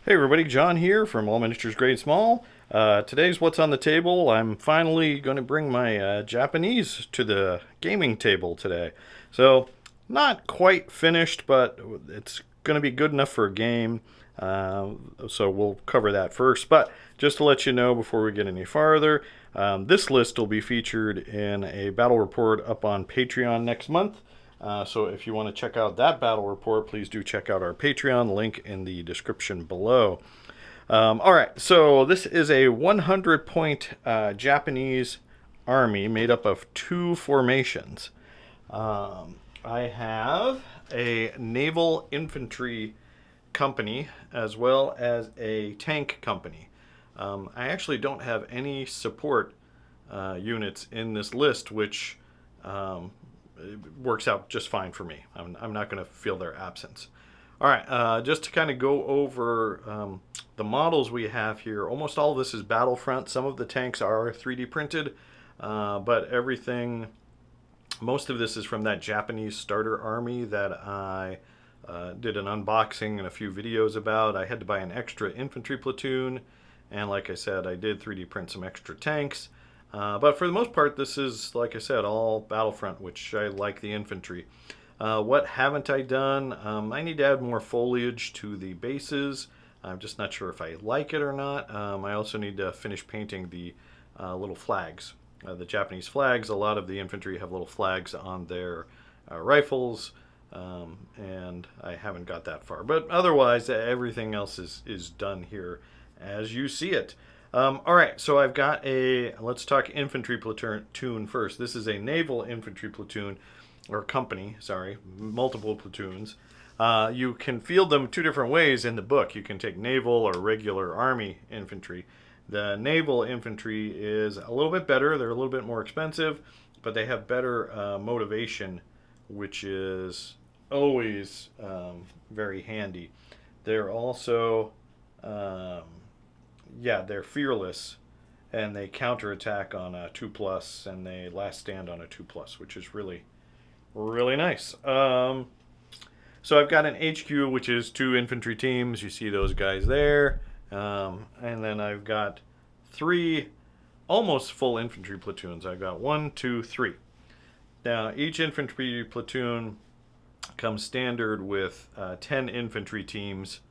Hey everybody, John here from All Miniatures Great and Small. Today's What's on the Table. I'm finally going to bring my Japanese to the gaming table today. So, not quite finished, but it's going to be good enough for a game. So we'll cover that first. But just to let you know before we get any farther, this list will be featured in a battle report up on Patreon next month. So if you want to check out that battle report, please do check out our Patreon, link in the description below. All right, so this is a 100-point Japanese army made up of two formations. I have a naval infantry company as well as a tank company. I actually don't have any support units in this list, which it works out just fine for me. I'm not going to feel their absence. All right, just to kind of go over the models we have here, almost all of this is Battlefront. Some of the tanks are 3D printed, but most of this is from that Japanese starter army that I did an unboxing and a few videos about. I had to buy an extra infantry platoon, and like I said, I did 3D print some extra tanks. But for the most part, this is, like I said, all Battlefront, which I like the infantry. What haven't I done? I need to add more foliage to the bases. I'm just not sure if I like it or not. I also need to finish painting the little flags. The Japanese flags, a lot of the infantry have little flags on their rifles, and I haven't got that far. But otherwise, everything else is done here as you see it. All right, so I've got let's talk infantry platoon first. This is a naval infantry platoon, or company, sorry, multiple platoons. You can field them two different ways in the book. You can take naval or regular army infantry. The naval infantry is a little bit better. They're a little bit more expensive, but they have better motivation, which is always very handy. They're also they're fearless, and they counterattack on a 2+, and they last stand on a 2+, which is really, really nice. So I've got an HQ, which is 2 infantry teams. You see those guys there. And then I've got 3 almost full infantry platoons. I've got 1, 2, 3. Now, each infantry platoon comes standard with 10 infantry teams,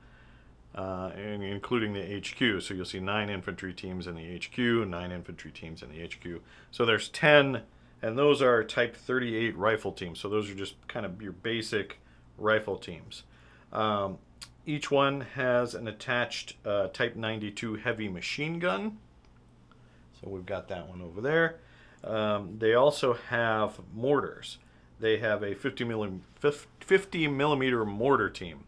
including the HQ. So you'll see 9 infantry teams in the HQ, 9 infantry teams in the HQ. So there's 10, and those are Type 38 rifle teams. So those are just kind of your basic rifle teams. Each one has an attached Type 92 heavy machine gun. So we've got that one over there. They also have mortars. They have a 50 millimeter mortar team.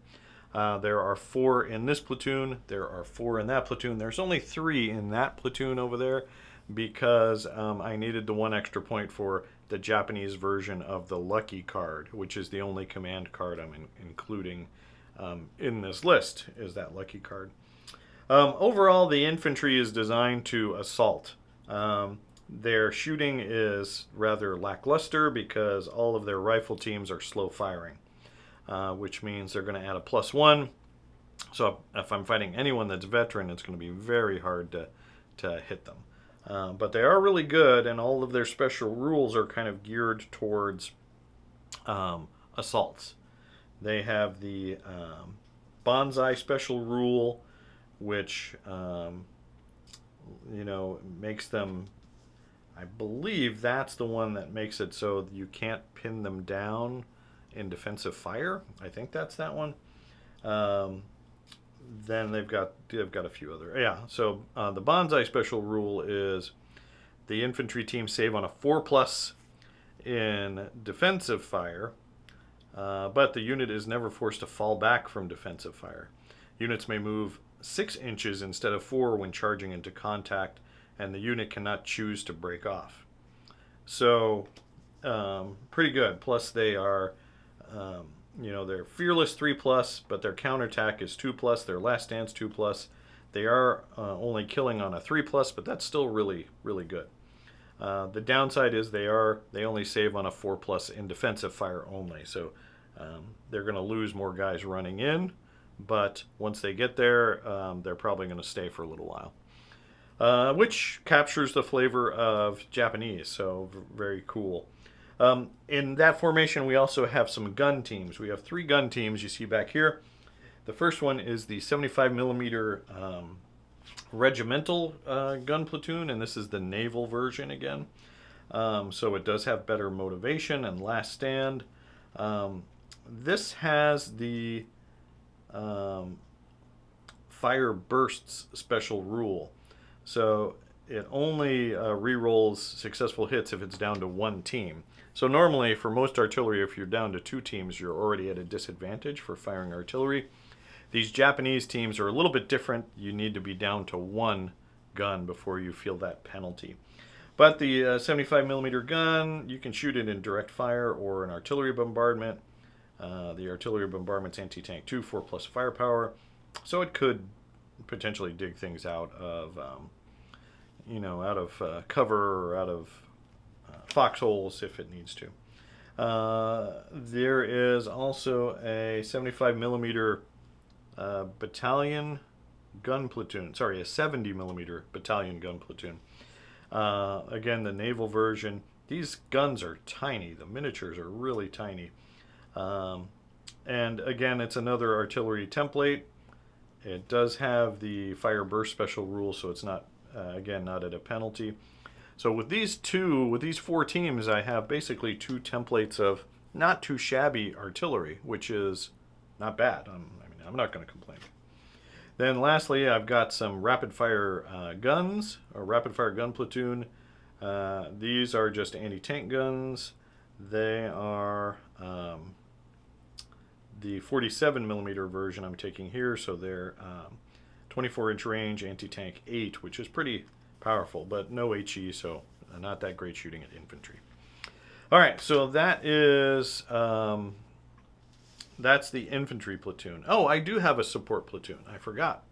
There are 4 in this platoon. There are 4 in that platoon. There's only 3 in that platoon over there because I needed the 1 extra point for the Japanese version of the Lucky card, which is the only command card I'm including in this list, is that Lucky card. Overall, the infantry is designed to assault. Their shooting is rather lackluster because all of their rifle teams are slow firing. Which means they're going to add a +1. So if I'm fighting anyone that's veteran, it's going to be very hard to hit them. But they are really good, and all of their special rules are kind of geared towards assaults. They have the bonsai special rule, which makes them, I believe that's the one that makes it so you can't pin them down in defensive fire. I think that's that one. Then they've got a few other. So the bonsai special rule is the infantry team save on a 4+ in defensive fire, but the unit is never forced to fall back from defensive fire. Units may move 6 inches instead of 4 when charging into contact, and the unit cannot choose to break off. So pretty good. Plus they are they're fearless 3+, but their counterattack is 2+. Their last stand's 2+. They are only killing on a 3+, but that's still really, really good. The downside is they only save on a 4+ in defensive fire only. So they're going to lose more guys running in, but once they get there, they're probably going to stay for a little while. Which captures the flavor of Japanese, so very cool. In that formation, we also have some gun teams. We have 3 gun teams you see back here. The first one is the 75 millimeter regimental gun platoon, and this is the naval version again. So it does have better motivation and last stand. This has the fire bursts special rule. So it only re-rolls successful hits if it's down to 1 team. So normally for most artillery, if you're down to 2 teams, you're already at a disadvantage for firing artillery. These Japanese teams are a little bit different. You need to be down to 1 gun before you feel that penalty. But the 75 millimeter gun, you can shoot it in direct fire or an artillery bombardment. The artillery bombardment's anti-tank 2, 4+ firepower. So it could potentially dig things out of, cover or out of foxholes if it needs to. There is also a 75 millimeter battalion gun platoon. Sorry, a 70 millimeter battalion gun platoon. Again, the naval version. These guns are tiny. The miniatures are really tiny. And again, it's another artillery template. It does have the fire burst special rule, so it's not, again, not at a penalty. So with these 4 teams, I have basically 2 templates of not too shabby artillery, which is not bad. I'm not going to complain. Then lastly, I've got some rapid fire guns, a rapid fire gun platoon. These are just anti-tank guns. They are the 47 millimeter version I'm taking here, so they're 24-inch range anti-tank 8, which is pretty powerful, but no HE, so not that great shooting at infantry. All right, so that is that's the infantry platoon. Oh, I do have a support platoon. I forgot.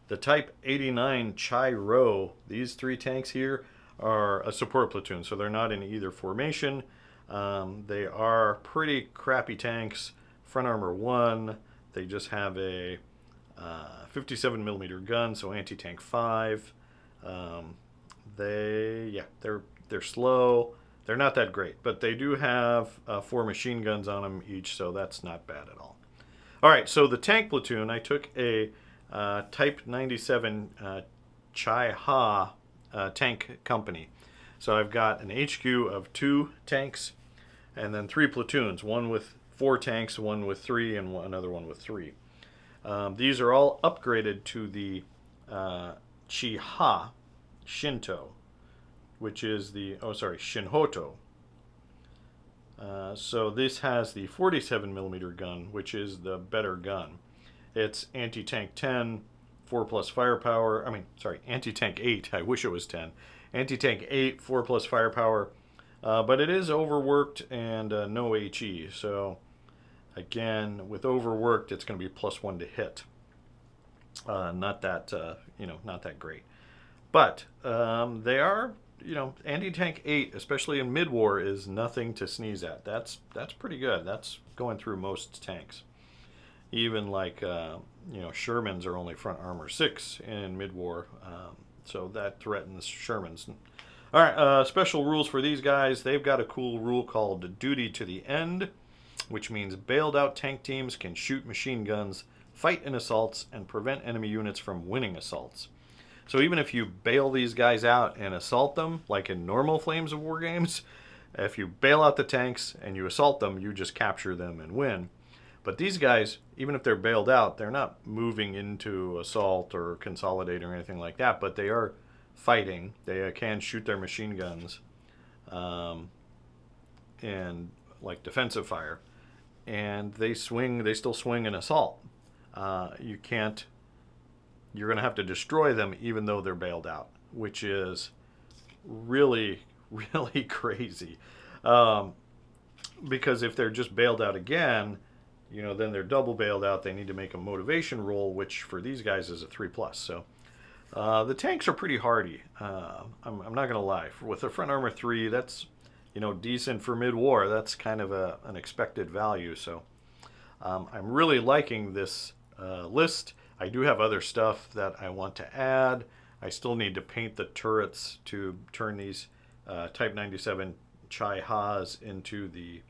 The Type 89 Chai Ro, these 3 tanks here are a support platoon, so they're not in either formation. They are pretty crappy tanks. Front armor 1. They just have a 57 millimeter gun, so anti-tank 5. They're slow. They're not that great, but they do have 4 machine guns on them each, so that's not bad at all. All right, so the tank platoon, I took a Type 97 Chai Ha tank company. So I've got an HQ of 2 tanks, and then 3 platoons, one with 4 tanks, one with 3, and another one with 3. These are all upgraded to the Chi-Ha Shinto, which is the, Shinhoto. So this has the 47 millimeter gun, which is the better gun. It's anti-tank 10, 4+ firepower. Anti-tank 8. I wish it was 10. Anti-tank 8, 4+ firepower. But it is overworked and no HE. So again, with overworked, it's going to be +1 to hit. Not that not that great. But they are, anti-tank 8, especially in mid-war, is nothing to sneeze at. That's pretty good. That's going through most tanks. Even like Shermans are only front armor 6 in mid-war, so that threatens Shermans. All right, special rules for these guys. They've got a cool rule called duty to the end, which means bailed out tank teams can shoot machine guns, fight in assaults, and prevent enemy units from winning assaults. So even if you bail these guys out and assault them, like in normal Flames of War games, if you bail out the tanks and you assault them, you just capture them and win. But these guys, even if they're bailed out, they're not moving into assault or consolidate or anything like that, but they are fighting. They can shoot their machine guns and like defensive fire, and they still swing an assault. You're going to have to destroy them even though they're bailed out, which is really, really crazy. Because if they're just bailed out again, then they're double bailed out. They need to make a motivation roll, which for these guys is a 3+. So the tanks are pretty hardy. I'm not going to lie. With a front armor 3, that's decent for mid-war. That's kind of an expected value. So I'm really liking this list. I do have other stuff that I want to add. I still need to paint the turrets to turn these Type 97 Chai Ha's into the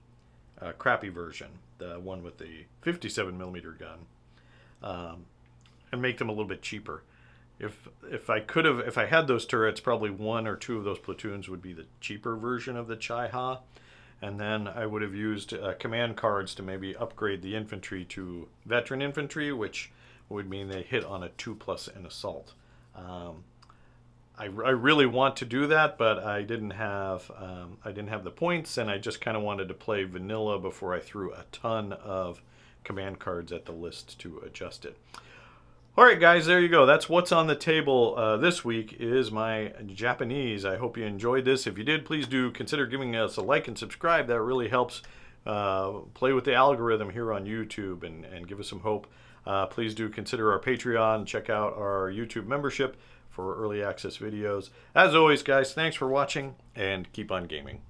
crappy version, the one with the 57 millimeter gun, and make them a little bit cheaper. If I had those turrets, probably one or two of those platoons would be the cheaper version of the Chai Ha, and then I would have used command cards to maybe upgrade the infantry to veteran infantry, which would mean they hit on a 2+ in assault. I really want to do that, but I didn't have the points, and I just kind of wanted to play vanilla before I threw a ton of command cards at the list to adjust it. All right, guys, there you go. That's what's on the table this week is my Japanese. I hope you enjoyed this. If you did, please do consider giving us a like and subscribe. That really helps play with the algorithm here on YouTube and give us some hope. Please do consider our Patreon. Check out our YouTube membership for early access videos. As always, guys, thanks for watching, and keep on gaming.